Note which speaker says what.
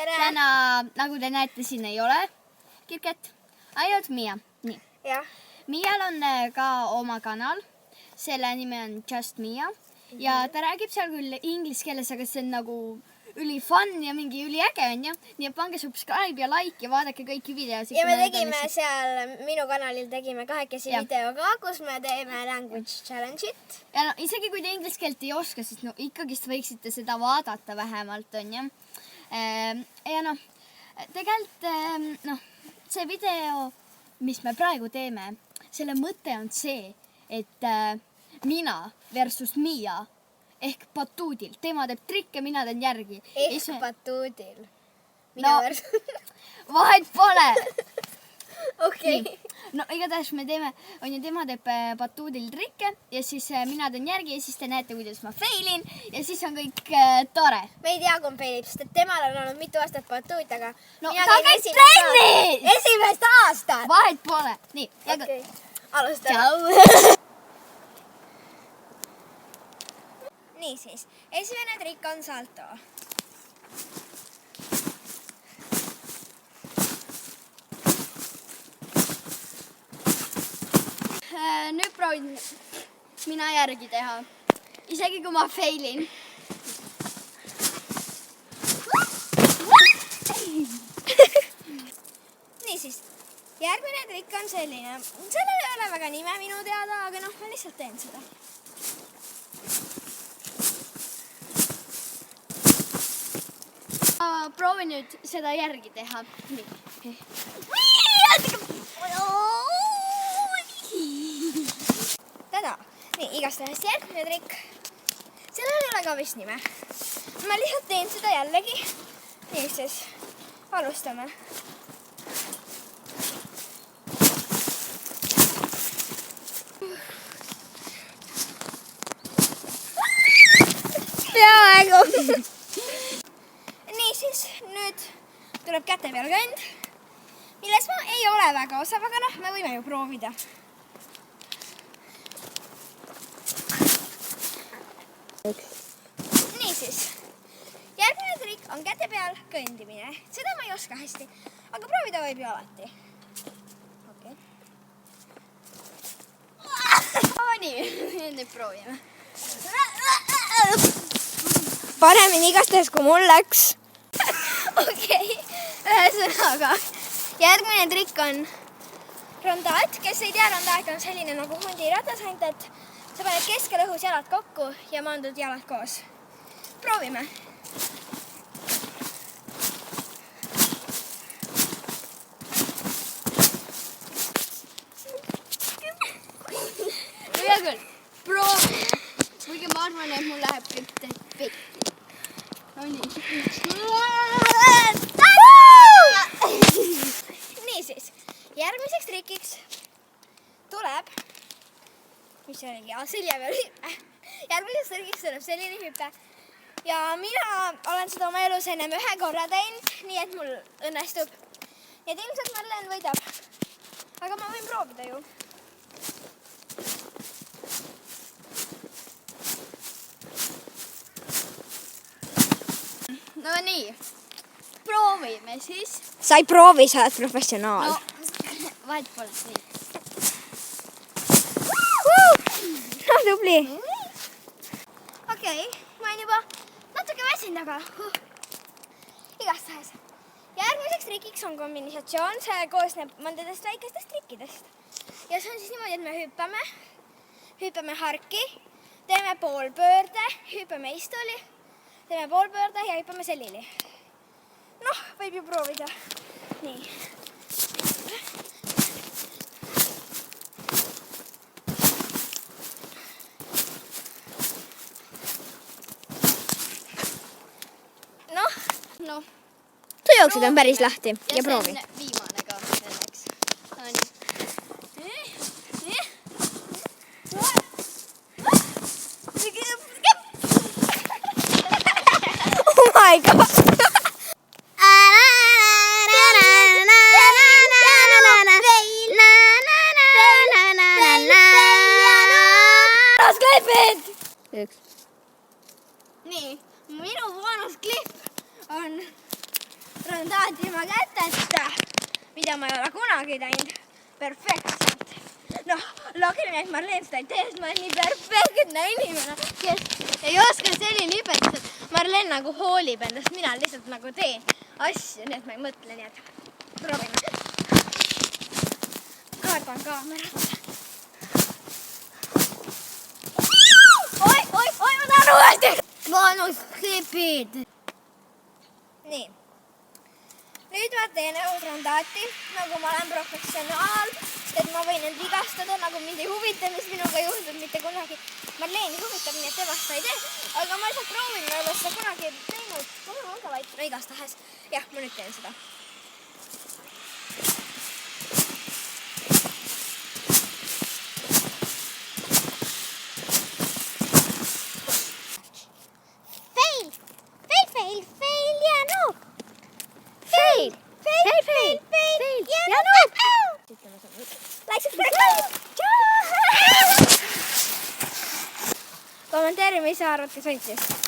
Speaker 1: täna, nagu te näete, siin ei ole Kirket, ainult Miia. Nii. Miial on ka oma kanal, selle nimi on Just Miia ja ta räägib seal küll inglise keeles, aga see on nagu üli fun ja mingi üli äge on ju. Nii et pange subscribe ja like ja vaadake kõiki videosid.
Speaker 2: Ja me tegime seal, minu kanalil tegime 2 video ka, kus me teeme language challenge'it.
Speaker 1: Ja no, isegi kui te inglise keelt ei oska, siis no ikkagist võiksite seda vaadata vähemalt on ju. Ja noh, tegelikult noh, see video, mis me praegu teeme, selle mõte on see, et mina versus Miia ehk Batuudil. Tema teeb trikke, mina teen järgi.
Speaker 2: Ehk Batuudil.
Speaker 1: No, vahet pole.
Speaker 2: Okei.
Speaker 1: No igatahes me teeme, on ju tema teeb Batuudil trikke ja siis mina teen järgi ja siis te näete, kuidas ma failin ja siis on kõik tore.
Speaker 2: Me ei tea, kui failib, sest et temal on olnud mitu aastat Batuud, aga
Speaker 1: no ta käib trennis!
Speaker 2: Esimest aastat!
Speaker 1: Vahet pole. Nii,
Speaker 2: okei. Alustame.
Speaker 1: Tšau!
Speaker 2: Niisiis, esimene trikk on salto.
Speaker 1: Nüüd proovin mina järgi teha. Isegi kui ma failin.
Speaker 2: Niisiis, järgmine trikk on selline. Sellel ei ole väga nime minu teada, aga noh, ma lihtsalt teen seda.
Speaker 1: Proovin nüüd seda järgi teha. Nii.
Speaker 2: Tada! Nii, igastahes järgmine trikk. Sellel ei ole ka vist nime. Ma lihtsalt teen seda jällegi. Nii, siis alustame. Peaaegu! Niisiis, nüüd tuleb käte peal kõnd, milles ma ei ole väga osav, aga noh, me võime ju proovida. Niisiis, järgmine trikk on käte peal kõndimine. Seda ma ei oska hästi, aga proovida võib ju alati. Okei.
Speaker 1: Nii, nüüd proovime.
Speaker 2: Paremini igastahes, kui mul läks.
Speaker 1: Okei, ühesõnaga, järgmine trikk on rondaat. Kes ei tea, rondaat on selline nagu hundiratas, ainult et sa paned keskel õhus jalad kokku ja maandud jalad koos. Proovime. Hea küll, proovime. Kuigi ma arvan, et mul läheb kõik pekki. No nii.
Speaker 2: Niisiis, järgmiseks trikiks tuleb, mis see oligi, selja peal hüppe. Järgmiseks trikiks tuleb selline hüppe. Ja mina olen seda oma elus ennem 1 korra teinud, nii et mul õnnestub. Nii et ilmselt Marlen võidab. Aga ma võin proovida ju.
Speaker 1: No nii, proovime siis.
Speaker 2: Sa ei proovi, sa oled professionaal.
Speaker 1: No, vahet pole nii.
Speaker 2: No, tubli.
Speaker 1: Okei, ma olen juba natuke väsinud, aga igastahes.
Speaker 2: Järgmiseks trikiks on kombinatsioon, see koosneb mõndadest väikestest trikkidest. Ja see on siis niimoodi, et me hüppame harki, teeme poolpöörde, hüppame istuli, teeme poolpöörde ja hüppame selili. Noh, võib ju proovida. Nii.
Speaker 1: Noh.
Speaker 2: Su jooksed on päris lahti ja proovi.
Speaker 1: Ja see on viimane ka selleks. No nii.
Speaker 2: Oh my god!
Speaker 1: Nii, minu boonusklip on
Speaker 2: rondaati ilma käteta, mida ma ei ole kunagi teinud perfektselt. Noh, loogiline, et Marleen seda ei tee, sest ma olen nii perfektne inimene, kes ei oska selline hüpetada. Marleen nagu hoolib endast, mina lihtsalt nagu teen asju, nii et ma ei mõtle, nii et proovime. Kardan kaamerat. Oi, ma tahan uuesti! Manuskipid! Nii. Nüüd ma teen rondaati, nagu ma olen professionaal, et ma võin end vigastada, nagu mind ei huvita, mis minuga juhtub mitte kunagi. Marleeni huvitab, nii et temast ma ei tee, aga ma lihtsalt proovin, ma ei ole seda kunagi teinud, kuna on ka vaid, no igastahes. Jah, ma nüüd teen seda. Fail ja noob! Fail ja noob! Like, subscribe! Kommenteeri, mis sa arvad, kes võitis.